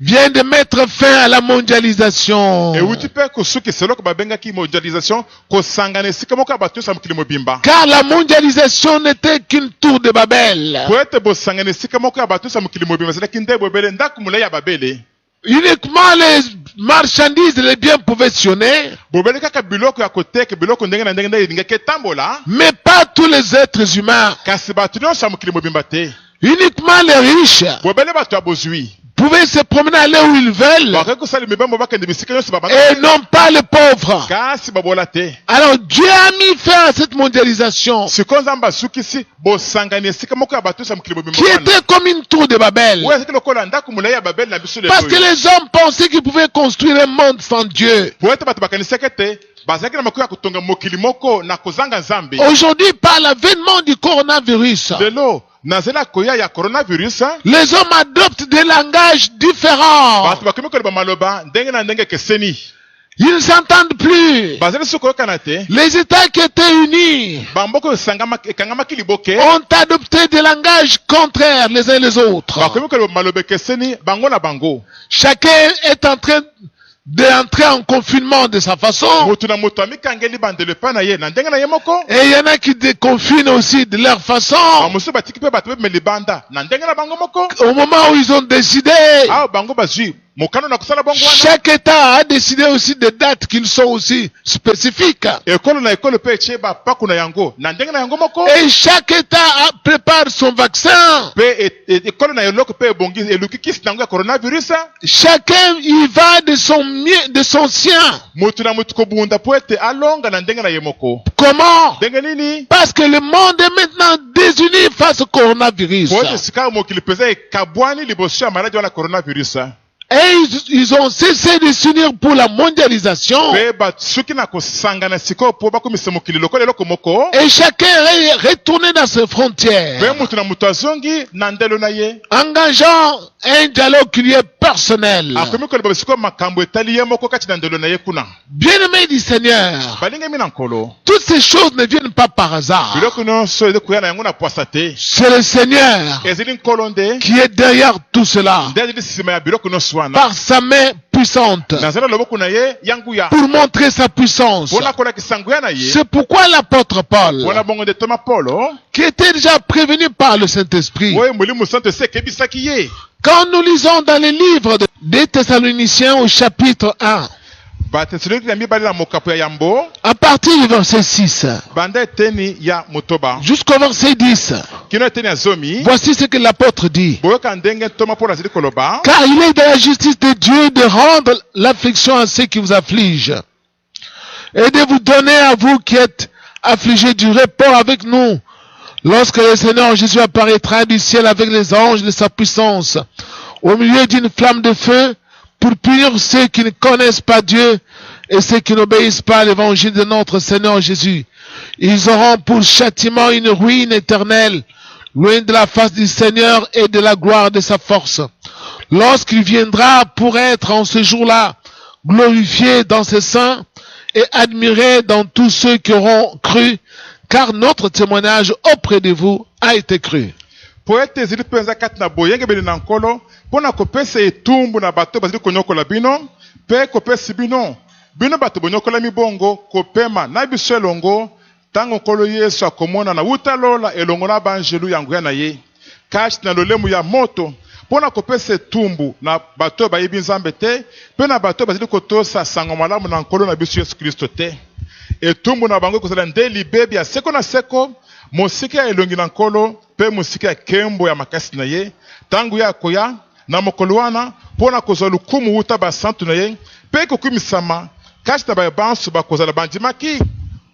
S4: vient de mettre fin à la mondialisation.
S3: euti mpe kosukisa eloko babengaki mondialisation, kosangana esika moko ya bato nyonso ya mokili mobimba.
S4: Car la mondialisation n'était qu'une tour de Babel.
S3: po ete bosangana esika moko ya bato nyonso ya mokili mobimba ezalaki nde bobele ndako molai ya babele.
S4: Uniquement les marchandises, les biens pouvaient sionner,
S3: bobele kaka biloko ya koteka biloko ndenge na ndenge nde elingaki etambola,
S4: mais pas tous les êtres humains.
S3: kasi bato nyonso ya mokili mobimba te.
S4: Uniquement les riches
S3: bobele bato ya bozwi
S4: pouvaient se promener aller où ils veulent
S3: bakoki kosala mibembo bakende bisika nyonso
S4: et non pas les pauvres.
S3: kasi babola te.
S4: Alors Dieu a mis fin à cette mondialisation
S3: sikoyo nzambe asukisi bosangani esika moko ya bato nyonso ya mokili
S4: qui
S3: bobima wana
S4: était comme une tour de Babel.
S3: oyo ezalaki lokola ndako molai ya babeli na biso
S4: Parce que les hommes pensaient qu'ils pouvaient construire un monde sans Dieu.
S3: po ete bato bakanisaki ete bazalaki na makoki ya kotonga mokili moko na kozanga nzambe.
S4: Aujourd'hui, par l'avènement du coronavirus,
S3: lelo nazela koya ya coronavirus
S4: les hommes adoptent des langages différents.
S3: bato bakomi koloba maloba ndenge na ndenge ekeseni.
S4: Ils ne s'entendent plus.
S3: bazali so koyokana te.
S4: Les États qui étaient unis
S3: bamboka ekangamaki liboke
S4: ont adopté des langages contraires les uns les autres.
S3: bakomi koloba maloba ekeseni bango na bango.
S4: Chacun est en train d'entrer en confinement de sa façon.
S3: moto na moto amikangeli bandelo epai na ye na ndenge na ye moko.
S4: Et il y en a qui déconfinent aussi de leur façon.
S3: bamosusu batiki mpe bato bemeli banda na ndenge na bango moko.
S4: Au moment où ils ont décidé,
S3: awa bango bazwi mokano na kosala bongo wana.
S4: chaque État a décidé aussi des dates qui sont aussi spécifiques.
S3: ekolo na ekolo mpe etie bapaku na yango na ndenge na yango moko.
S4: Et chaque État prépare son vaccin.
S3: mpe ekolo na eloko mpe ebongi eluki kisi na yango ya coronavirus.
S4: Chacun y va de son mieux, de son sien.
S3: moto na moto kobunda po ete alonga na ndenge na ye moko.
S4: Comment?
S3: ndenge nini?
S4: Parce que le monde est maintenant désuni face au coronavirus.
S3: po ete sika mokili mpenza ekabwani liboso ya maladi wana coronavirus.
S4: Et ils ont cessé de s'unir pour la mondialisation.
S3: mpe basuki na kosangana sikoyo po bakomisa mokili lokola eloko moko.
S4: Et chacun est retourné dans ses frontières,
S3: mpe moto na moto azongi na ndelo na ye.
S4: engageant un dialogue qui lui est personnel.
S3: akomi koloba sikoyo makambo etali ye moko kati na ndelo na ye kuna.
S4: Bien-aimés du Seigneur,
S3: balingemi na nkolo.
S4: toutes ces choses ne viennent pas par hasard.
S3: biloko nyonso ezokoya na yango na pwasa te.
S4: C'est le Seigneur
S3: ezali nkolo nde
S4: qui est derrière tout cela,
S3: nde azali nsima ya biloko nyonso wana.
S4: par sa main puissante,
S3: nazala loboko na ye ya nguya
S4: pour montrer sa puissance.
S3: mpona kolakisa nguya na ye.
S4: C'est pourquoi l'apôtre Paul,
S3: mpona bongo nde toma polo
S4: qui était déjà prévenu par le Saint-Esprit,
S3: oyo molimo santo ese ekebisaki ye.
S4: quand nous lisons dans les livres des Thessaloniciens au chapitre 1,
S3: batesalonike ya mibale na mokapo ya yambo
S4: à partir du verset 6
S3: banda eteni ya motoba
S4: jusqu'au verset 10,
S3: kino eteni ya zomi.
S4: voici ce que l'apôtre dit.
S3: boyoka ndenge ntoma polo azali koloba.
S4: Car il est de la justice de Dieu de rendre l'affliction à ceux qui vous affligent et de vous donner à vous qui êtes affligés du repos avec nous lorsque le Seigneur Jésus apparaîtra du ciel avec les anges de sa puissance au milieu d'une flamme de feu pour punir ceux qui ne connaissent pas Dieu et ceux qui n'obéissent pas à l'évangile de notre Seigneur Jésus. Ils auront pour châtiment une ruine éternelle, loin de la face du Seigneur et de la gloire de sa force. Lorsqu'il viendra pour être en ce jour-là glorifié dans ses saints et admiré dans tous ceux qui auront cru, car notre témoignage auprès de vous a été cru.
S3: po ete ezali mpenza kati na boyengebeli na nkolo mpona kopesa etumbu na bato bazali konyokola bino mpe kopesi bino bato bonyokolami bongo kopema na biso elongo ntango nkolo yesu akomona na wuta lola elongo na banjelu ya nguya na ye kati na lolemu ya moto mpona kopesa etumbu na bato bayebi nzambe te mpe na bato bazali kotosa sango malamu na nkolo na biso yesu kristo te. etumbu na bango ekozala nde libebi ya seko na seko, mosika ya elongi na nkolo mpe mosika ya kembo ya makasi na ye ntango ye akoya na mokolo wana mpona kozwa lukumu wuta basantu na ye mpe kokumisama kati na bayebanso bakozala bandimaki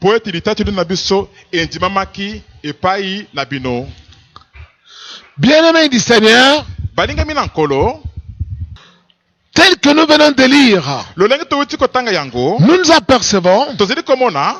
S3: po ete litatoli na biso endimamaki epai na bino.
S4: Bien-aimés du Seigneur,
S3: balingami na nkolo
S4: tel que nous venons de lire,
S3: lolenge towuti kotanga yango
S4: nous nous apercevons
S3: tozali komona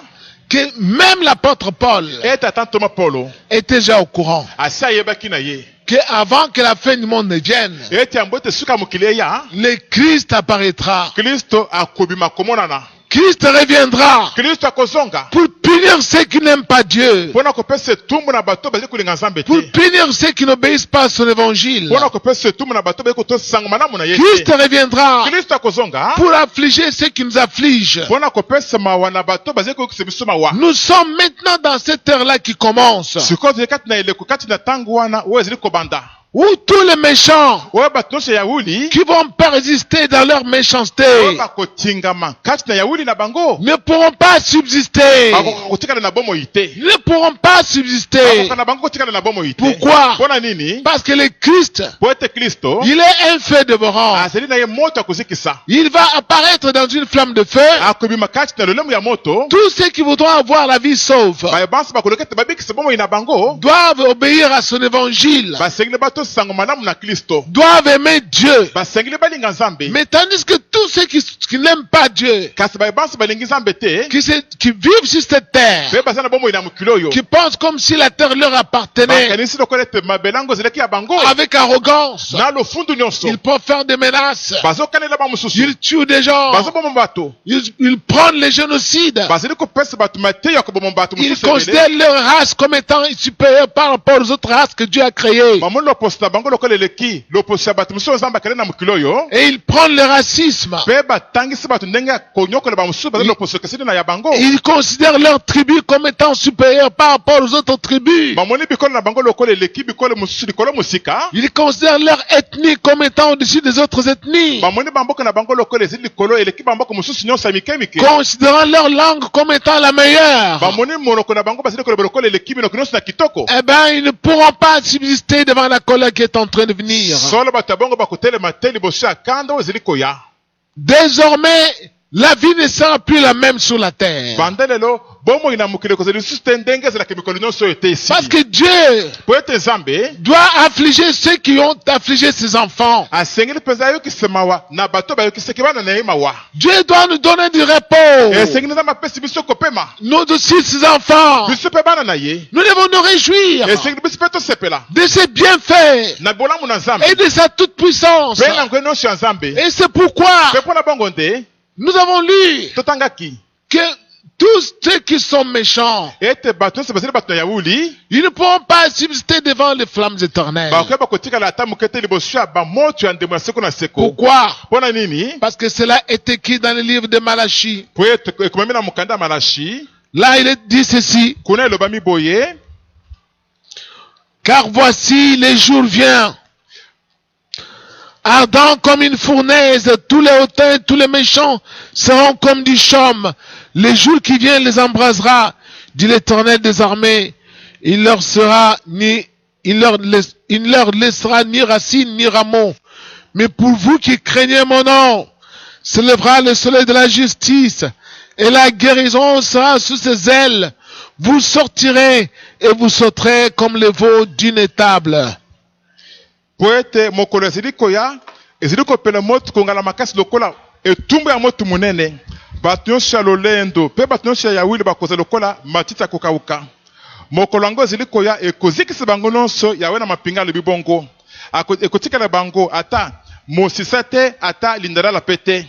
S4: que même l'apôtre Paul
S3: ete ata ntoma polo
S4: était déjà au courant
S3: asi ayebaki na ye
S4: que avant que la fin du monde ne vienne,
S3: ete yango ete suka mokili eya
S4: le Christ apparaîtra.
S3: kristo akobima komonana.
S4: Christ reviendra
S3: kristo akozonga
S4: pour punir ceux qui n'aiment pas Dieu,
S3: mpona kopesa etumbu na bato bazali kolinga nzambe
S4: pour
S3: te,
S4: punir ceux qui n'obéissent pas à son évangile.
S3: mpona kopesa etumbu na bato bazali kotosa sango malamu na ye
S4: Christ
S3: te.
S4: reviendra
S3: kristo akozonga
S4: pour affliger ceux qui nous affligent.
S3: mpona kopesa mawa na bato bazali koyokisa biso mawa.
S4: Nous sommes maintenant dans cette heure-là qui commence.
S3: sikoyo tozali kati na eleko kati na ntango wana oyo ezali kobanda.
S4: Où tous les méchants
S3: oyo bato nyonso ya wuli
S4: qui vont persister dans leur méchanceté
S3: oyo bakotingama kati na ya wuli na bango
S4: ne pourront pas subsister.
S3: bakoka kotikala na bomoi te
S4: Ils ne pourront pas subsister.
S3: bakoka na bango kotikala na bomoi te.
S4: Pourquoi?
S3: Mpona nini?
S4: Parce que le Christ,
S3: po ete kristo
S4: il est un feu dévorant.
S3: azali na ye moto ya kozikisa
S4: Il va apparaître dans une flamme de feu.
S3: akobima kati na lolemo ya moto
S4: Tous ceux qui voudront avoir la vie sauve
S3: bayebanso bakoloki ete babikisa bomoi na bango
S4: doivent obéir à son évangile,
S3: basengeli bato sango malamu na kristo
S4: doivent aimer Dieu.
S3: basengeli balinga nzambe
S4: Mais tandis que tous ceux qui n'aiment pas Dieu,
S3: kasi bayebanso balingi nzambe te
S4: qui vivent sur cette terre,
S3: pe baza na bomoi na mokili oyo
S4: qui pensent comme si la terre leur appartenait,
S3: bakanisi lokola ete mabelango ezalaki ya bango
S4: avec arrogance,
S3: na lofundu nyonso
S4: ils peuvent faire des menaces,
S3: bazokanela bamosusu
S4: ils tuent des gens,
S3: bazoboma bato
S4: ils prennent les génocides,
S3: bazali kopesa bato mateyo ya koboma bato
S4: ils
S3: mosusu ebele
S4: considèrent leur race comme étant supérieure par rapport aux autres races que Dieu a créées.
S3: bamoni loposo na bango lokola eleki loposo ya bato mosusu oyo nzambe akele na mokili oyo
S4: Et ils prennent le racisme.
S3: mpe batangisi bato ndenge ya konyokola bamosusu bazali loposo ekeseni na ya bango
S4: Ils considèrent leur tribu comme étant supérieure par rapport aux autres tribus.
S3: bamoni bikolo na bango lokola eleki bikolo mosusu likolo mosika
S4: Ils considèrent leur ethnie comme étant au-dessus des autres ethnies.
S3: bamoni bamboka na bango lokola ezali likolo eleki bamboka mosusu nyonso ya mike mike
S4: Considérant leur langue comme étant la meilleure.
S3: bamoni monoko na bango bazali koloba lokola eleki minoko nyonso na kitoko
S4: Eh bien, ils ne pourront pas subsister devant la colère qui est en train de venir.
S3: solo bato ya bongo bakotelema te liboso ya kanda oyo ezali koya
S4: Désormais, la vie ne sera plus la même sur la terre.
S3: banda lelo bomoi na mokili ekozali lisusu te ndenge ezalaka mikolo nyonso oyo te
S4: Parce
S3: esili
S4: que Dieu
S3: po ete nzambe
S4: doit affliger ceux qui ont affligé ses enfants.
S3: asengeli mpenza ayokisa mawa na bato bayokisaki bana na ye mawa
S4: Dieu doit nous donner du repos.
S3: esengeli nzambe apesi biso kopema
S4: Nous aussi, ses enfants,
S3: biso mpe bana na ye
S4: nous devons nous réjouir
S3: esengeli biso mpe tosepela
S4: de ses bienfaits
S3: na bolamu na nzambe
S4: et de sa toute-puissance.
S3: mpe na ngwe nyonso ya nzambe
S4: Et c'est pourquoi
S3: mpe mpo na bongo nde
S4: nous avons lu
S3: totangaki
S4: que tous ceux qui sont méchants,
S3: ete bato nyonso bazali bato na yawuli
S4: ils ne pourront pas subsister devant les flammes éternelles.
S3: bakoyeba kotikala ata moke te liboso ya bamoto ya ndemo ya seko na seko
S4: Pourquoi?
S3: mpo na nini
S4: Parce que cela est écrit dans le livre de Malachie.
S3: po ete ekomami na mokanda ya malashi
S4: Là, il est dit ceci.
S3: kuna elobami boye
S4: Car voici les jours viennent, ardents comme une fournaise, tous les hautains, tous les méchants seront comme du chaume. Les jours qui viennent les embrasera, dit l'Éternel des armées. Il leur laissera ni racine ni rameau. Mais pour vous qui craignez mon nom, se lèvera le soleil de la justice, et la guérison sera sous ses ailes. Vous sortirez et vous sauterez comme les veaux d'une étable.
S3: po ete mokolo ezali koya ezali kopela moto kongala makasi lokola etumbu ya moto monene bato nyonso ya lolendo mpe bato nyonso ya yawili bakozala lokola matiti ya kokauka mokolo yango ezali koya ekozikisa bango nyonso yawe na mapinga alobi bongo ekotikala bango ata mosisa te ata lindalala pe te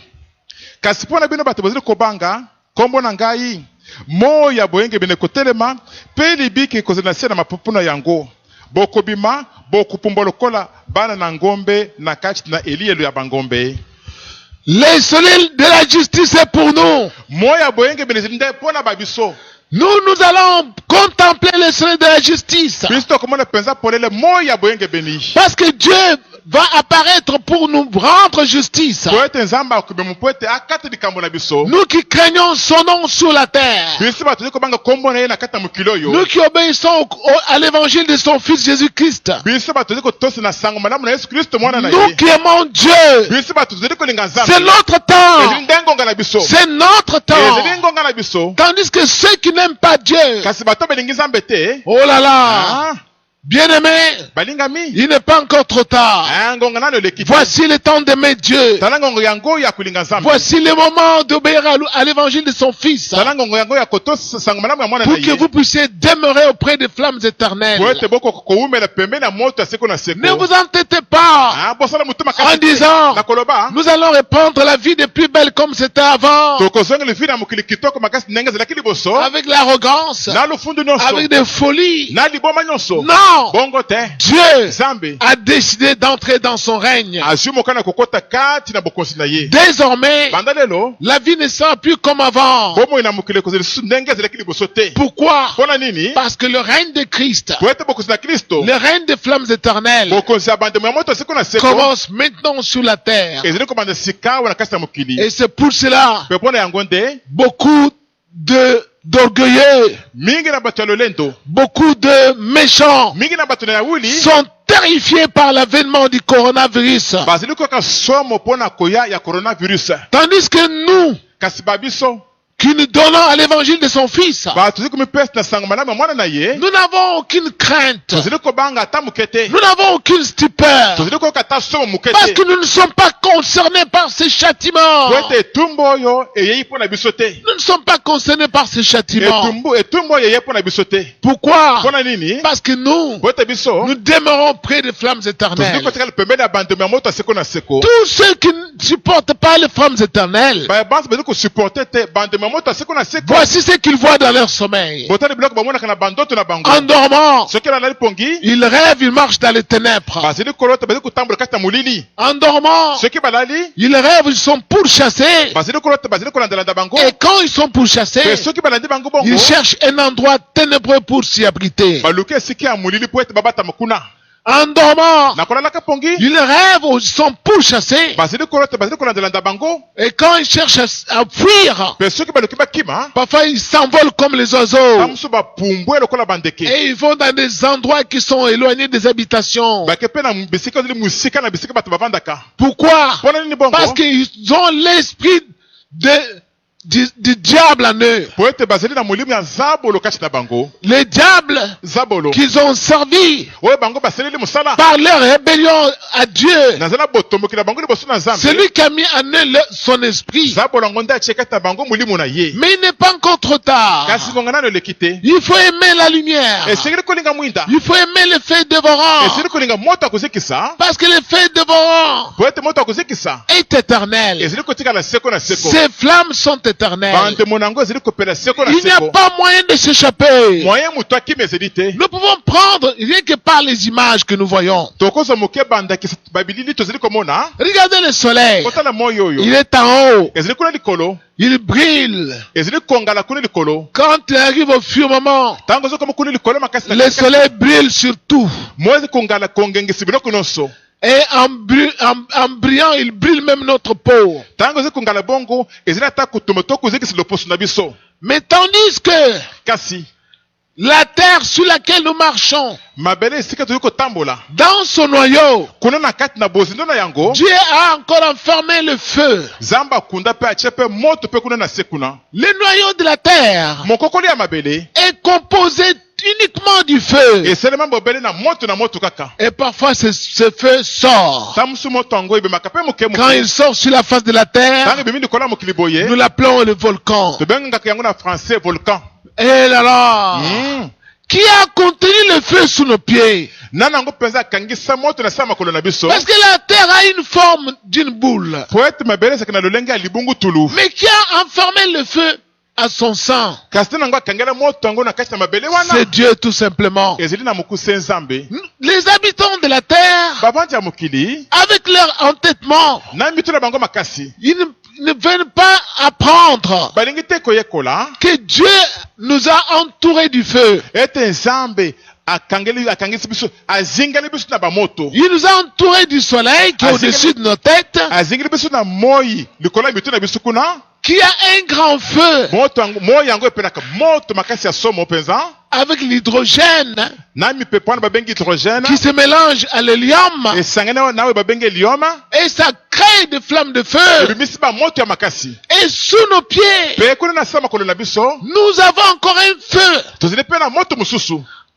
S3: kasi mpo na bino bato bazali kobanga kombo na ngai moyo ya boyenge bene kotelema mpe libiki ekozala na se na mapupu na yango bokobima bokupumbwa lokola bana na ngombe na kati na elielo ya bangombe.
S4: Le soleil de la justice est pour nous.
S3: Moya boyenge bene zinde pona babiso.
S4: Nous allons contempler le soleil de la justice. Parce que Dieu va apparaître pour nous rendre justice. Nous qui craignons son nom sur la terre. Nous qui obéissons à l'évangile de son Fils Jésus-Christ. Nous qui aimons Dieu. C'est notre temps. C'est notre temps. Tandis que ceux qui n'aiment pas Dieu, oh là là, bien-aimé, il n'est pas encore trop tard. Voici le temps d'aimer Dieu. Voici le moment d'obéir à l'évangile de son Fils. Pour que vous puissiez demeurer auprès des flammes éternelles. Ne vous entêtez pas en disant, nous allons répandre la vie des plus belles comme c'était avant. Avec l'arrogance, avec des folies. Non. Non,
S3: bongo te
S4: Dieu
S3: Nzambe
S4: a décidé d'entrer dans son règne.
S3: azwi mokana kokota kati na bokonzi na ye
S4: Désormais,
S3: banda lelo
S4: la vie ne sera plus comme avant.
S3: bomoi na mokili kozela lisusu ndenge ezalaki liboso te
S4: Pourquoi?
S3: mpona nini
S4: Parce que le règne de Christ,
S3: po ete bokonzi na kristo
S4: le règne des flammes éternelles,
S3: bokonzi ya bandemo ya moto seko na seko
S4: commence maintenant sur la terre.
S3: ezali kobanda sika wana kati na mokili
S4: Et c'est pour cela
S3: mpe mpona yango nde
S4: beaucoup d'orgueilleux,
S3: mingi na bato ya lolendo
S4: beaucoup de méchants
S3: mingi na bato na yawuli
S4: sont terrifiés par l'avènement du coronavirus.
S3: bazali koyoka somo mpona koya ya coronavirus
S4: Tandis que nous,
S3: kasi babiso
S4: qui nous donnons à l'évangile de son Fils,
S3: bato tozali komipesa na sango malamu ya mwana na ye
S4: nous n'avons aucune crainte.
S3: tozali kobanga ata moke te
S4: Nous n'avons aucune stupeur.
S3: tozali koyoka ata somo moke
S4: Parce
S3: te
S4: que nous ne sommes pas concernés par ces châtiments.
S3: po ete etumbu oyo eyei mpo na biso te
S4: Nous ne sommes pas concernés par ces châtiments.
S3: etumbu oyo eyei mpo na biso te
S4: Pourquoi?
S3: mpona nini
S4: Parce que nous,
S3: po ete biso
S4: nous demeurons près des flammes
S3: tozali
S4: éternelles.
S3: kotikala pembeni ya bandemo ya moto ya seko na seko
S4: Tous ceux qui ne supportent pas les flammes éternelles,
S3: babansi bazali kosuporte te bandemo ya moto ya seko na seko
S4: voici ce qu'ils voient dans leur sommeil.
S3: botali biloko bamonaka na bandoto na bango
S4: En dormant,
S3: soki balali pongi
S4: ils rêvent, ils marchent dans les ténèbres.
S3: bazali kolota bazali kotambola kati ya molili
S4: En dormant,
S3: soki balali
S4: ils rêvent, ils sont pourchassés.
S3: bazali kolota bazali kolandalanda bango
S4: Et quand ils sont pourchassés,
S3: mpe soki balandi bango bongo
S4: ils cherchent un endroit ténébreux pour s'y abriter.
S3: baluki esika ya molili po ete babatama kuna
S4: En dormant,
S3: na kolalaka pongi
S4: ils rêvent, ils sont pourchassés.
S3: bazali kolota bazali kolandalanda bango
S4: Et quand ils cherchent à fuir,
S3: mpe soki baluki bakima
S4: parfois ils s'envolent comme les oiseaux.
S3: bamosusu bapumbwe lokola bandeke
S4: Et ils vont dans des endroits qui sont éloignés des habitations.
S3: bake mpe na bisika ozali mosika na bisika bato bavandaka
S4: Pourquoi?
S3: mpona nini bongo
S4: Parce qu'ils ont l'esprit du diable en eux.
S3: po ete bazali na molimo ya zabolo kati na bango
S4: Le diable
S3: zabolo
S4: qu'ils ont servi
S3: oyo bango basaleli mosala
S4: par leur rébellion à Dieu.
S3: nazala botomboki na bango liboso na
S4: C'est
S3: nzambe
S4: lui qui a mis en eux son esprit.
S3: zabolo yango nde atie kati na bango molimo na ye
S4: Mais il n'est pas encore trop tard.
S3: kasi ngonga nano eleki te
S4: Il faut aimer la lumière.
S3: esengeli kolinga mwinda
S4: Il faut aimer le feu dévorant.
S3: esengeli kolinga moto akozikisa
S4: Parce que le feu dévorant
S3: po ete moto akozikisa
S4: est éternel.
S3: ezali kotikala seko na seko
S4: Ces flammes sont éternelles.
S3: bandemo na yango ezali kopela seko na
S4: Il n'y a
S3: seko
S4: pas moyen de s'échapper.
S3: moyen moto akima ezali te
S4: Nous pouvons prendre rien que par les images que nous voyons.
S3: tokozwa moke bandakisa babilili tozali komona
S4: Regardez le soleil.
S3: kotala moyo oyo
S4: Il est en haut.
S3: ezali kuna likolo
S4: Il brille.
S3: ezali kongala kuna likolo
S4: Quand il arrive au firmament,
S3: ntango ozokoma kuna likolo makasi na
S4: le soleil brille sur tout.
S3: moezi kongala kongengisa biloko nyonso
S4: Et en brillant, il brille même notre peau.
S3: ntango ozali kongala bongo ezali ata kotumba to kozikisa loposo na biso
S4: Mais tandis que
S3: kasi
S4: la terre sur laquelle nous marchons,
S3: mabele esika tozali kotambola
S4: dans son noyau,
S3: kuna na kati na bozindo na yango
S4: Dieu a encore enfermé le feu.
S3: nzambe akunda mpe atie mpe moto mpe kuna na se kuna
S4: Le noyau de la terre
S3: mokokoli ya mabele
S4: est composé uniquement du feu.
S3: esalema bobele na moto kaka
S4: Et parfois ce feu sort.
S3: ta mosu moto yango ebemaka mpe moke
S4: Quand
S3: moke
S4: il sort sur la face de la
S3: ntango
S4: terre,
S3: ebemi likolo ya mokili boye
S4: nous l'appelons le volcan.
S3: tobengaka yango na français volcan
S4: Et là là, qui a contenu le feu sous nos pieds?
S3: nani yango mpenza akangisa moto na se ya makolo na biso
S4: Parce que la terre a une forme d'une boule.
S3: po ete mabele esaka na lolenge ya libungu tulu
S4: Mais qui a enfermé le feu à son sang?
S3: kasi te nango akangela moto yango na kati na mabele
S4: C'est
S3: wana
S4: Dieu tout simplement.
S3: ezali na mokuse nzambe
S4: Les habitants de la terre,
S3: bavandi ya mokili
S4: avec leur entêtement,
S3: na mito na bango makasi
S4: ils ne veulent pas apprendre
S3: balingi te koyekola
S4: que Dieu nous a entourés du feu.
S3: ete nzambe akangisi biso azingeli biso na bamoto
S4: Il nous a entourés du soleil qui est au-dessus de nos têtes,
S3: azingeli biso na moi likolo ya mito na biso kuna
S4: qui a un grand feu
S3: moi yango epelaka moto makasi ya somo mpenza
S4: avec l'hydrogène
S3: na mipepo wana babengi hydrogène
S4: qui se mélange à l'hélium
S3: esangani nawe babengi helium
S4: et ça crée des flammes de feu.
S3: ebimisi bamoto ya makasi
S4: Et sous nos pieds,
S3: mpe kuna na se ya makolo na biso
S4: nous avons encore un feu.
S3: tozali mpe na moto mosusu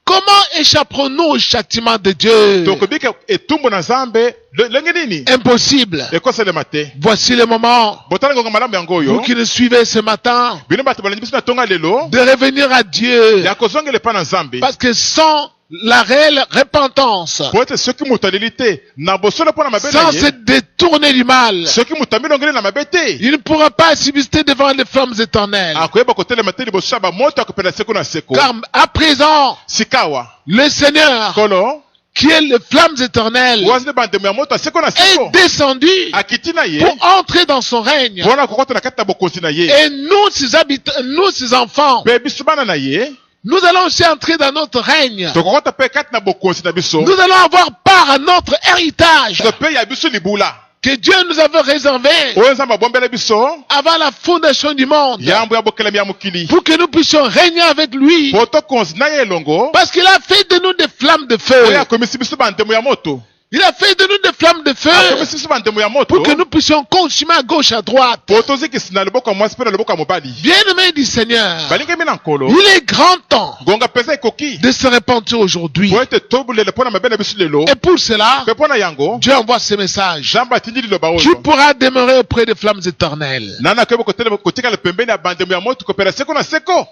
S4: Comment échapperons-nous au châtiment de Dieu?
S3: tokobika etumbu na nzambe lenge nini
S4: Impossible.
S3: ekosalema te
S4: Voici le moment,
S3: botala ngonga malamu yango
S4: vous
S3: oyo
S4: qui nous suivez ce matin,
S3: bino bato balandi biso na ntonga lelo
S4: de revenir à Dieu.
S3: ya kozongela epa na nzambe
S4: Parce que sans la réelle repentance,
S3: po ete soki moto aleli te na bosolo mpo na mabe na
S4: sans
S3: ye,
S4: se détourner du mal,
S3: soki moto amilongeli na mabe te,
S4: il ne pourra pas subsister devant les flammes éternelles.
S3: akoyeba kotelema te liboso ya bamoto akopela seko na seko.
S4: Car à présent,
S3: Sikawa
S4: le Seigneur,
S3: kolo
S4: qui est les flammes éternelles,
S3: wazile bandemo ya moto aseko na
S4: est
S3: seko
S4: descendu
S3: akiti na ye
S4: pour entrer dans son règne.
S3: mpona kokota na kati na bokonzi na ye,
S4: Et nous, ses habitants, nous, ses enfants,
S3: mpe biso bana na ye
S4: nous allons aussi entrer dans notre règne.
S3: tokokota mpe kati na bokonzi na biso,
S4: Nous allons avoir part à notre héritage
S3: to mpe ya biso libula
S4: que Dieu nous avait réservé
S3: oyo nzambe abombela biso
S4: avant la fondation du monde,
S3: yambo ya bokelemi ya mokili
S4: pour que nous puissions régner avec lui,
S3: po tokonzi na ye elongo
S4: parce qu'il a fait de nous des flammes de feu.
S3: oyo akomisi biso bandemo ya moto,
S4: Il a fait de nous des flammes de feu
S3: akomisi biso bandemo ya moto
S4: pour que nous puissions consumer à gauche, à droite.
S3: po tozikisi na loboko ya mwasi mpe na loboko ya mobali.
S4: Bien-aimés du Seigneur,
S3: balingemi na nkolo
S4: il est grand temps
S3: gonga mpenza ekoki
S4: de se repentir aujourd'hui.
S3: po ete tobulele mpo na mabe na biso lelo,
S4: Et pour cela,
S3: mpe mpo na yango
S4: Dieu envoie ce message.
S3: nzambe atindi liloba
S4: Tu
S3: oyo
S4: pourras demeurer auprès des flammes éternelles.
S3: nani akoyeba kotikala pembeni ya bandemo ya moto kopela seko na seko.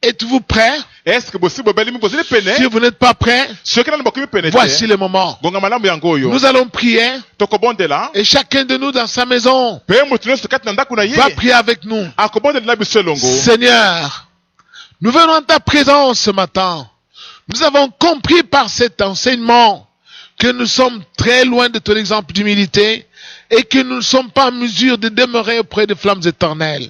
S4: Êtes-vous prêts?
S3: Est-ce que bosi bobelemi bozili
S4: Si
S3: pene
S4: vous n'êtes pas prêts,
S3: soki nani bokomi pene
S4: voici
S3: te
S4: le moment.
S3: gonga malamu yango oyo
S4: Nous allons prier
S3: tokobondela
S4: et chacun de nous dans sa maison
S3: mpe moto nyonso kati na ndako na ye
S4: va prier avec nous.
S3: akobondelela biso elongo.
S4: Seigneur, nous venons à ta présence ce matin. Nous avons compris par cet enseignement que nous sommes très loin de ton exemple d'humilité et que nous ne sommes pas en mesure de demeurer auprès des flammes éternelles.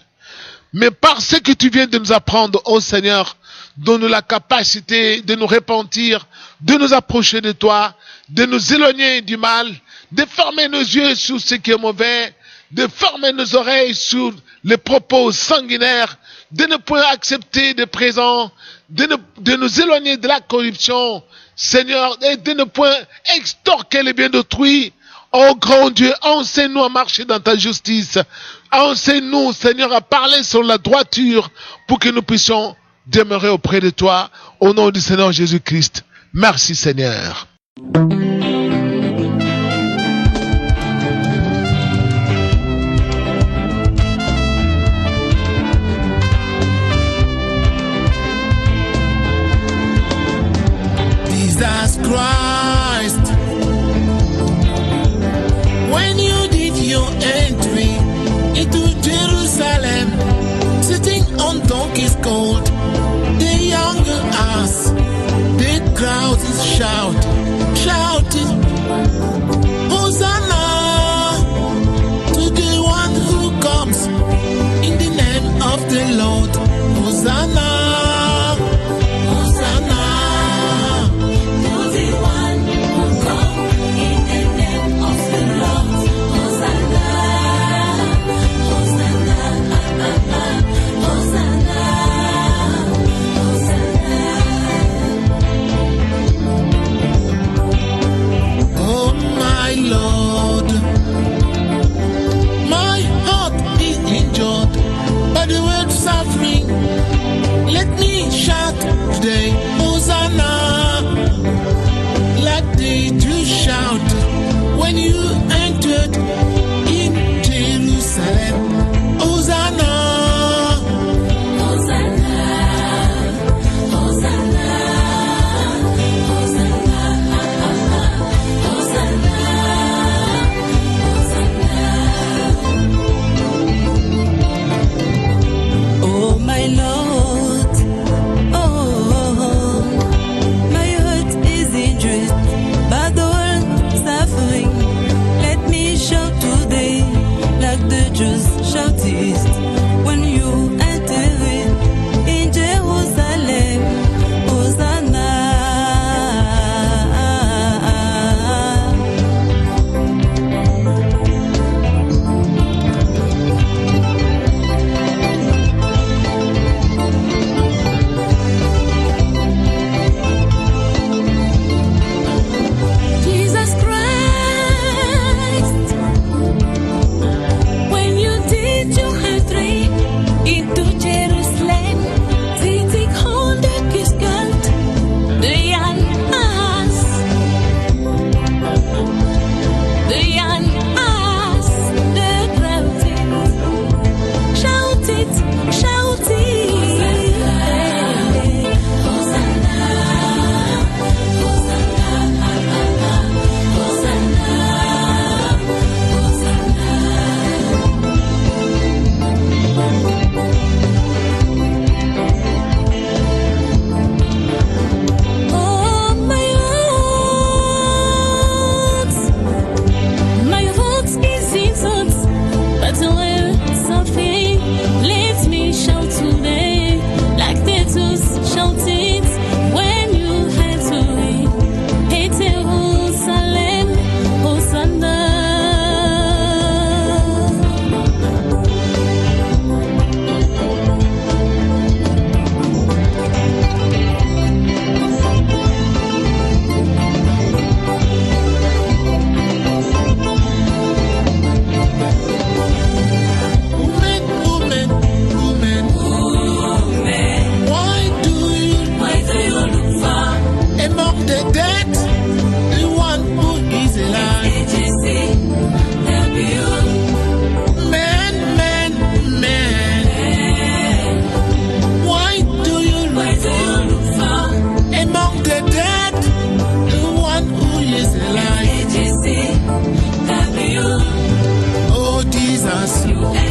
S4: Mais par ce que tu viens de nous apprendre, ô Seigneur, donne-nous la capacité de nous repentir, de nous approcher de toi, de nous éloigner du mal, de fermer nos yeux sur ce qui est mauvais, de fermer nos oreilles sur les propos sanguinaires, de ne point accepter de présents, de nous éloigner de la corruption, Seigneur, et de ne point extorquer les biens d'autrui. Oh grand Dieu, enseigne-nous à marcher dans ta justice. Enseigne-nous, Seigneur, à parler sur la droiture pour que nous puissions demeurer auprès de toi. Au nom du Seigneur Jésus-Christ. Merci, Seigneur.
S5: Jesus Christ, when you did your entry into Jerusalem, sitting on donkey's colt, the younger ass, the crowd is shouting, Hosanna to the one who comes in the name of the Lord. Hosanna. Lord, my heart is injured by the word suffering. Let me shout today, Hosanna, like the Jews shouted when you entered in Jerusalem. Hosanna.
S6: When you enter in Jerusalem, Hosanna. Jesus Christ, when you did your entry Jésus est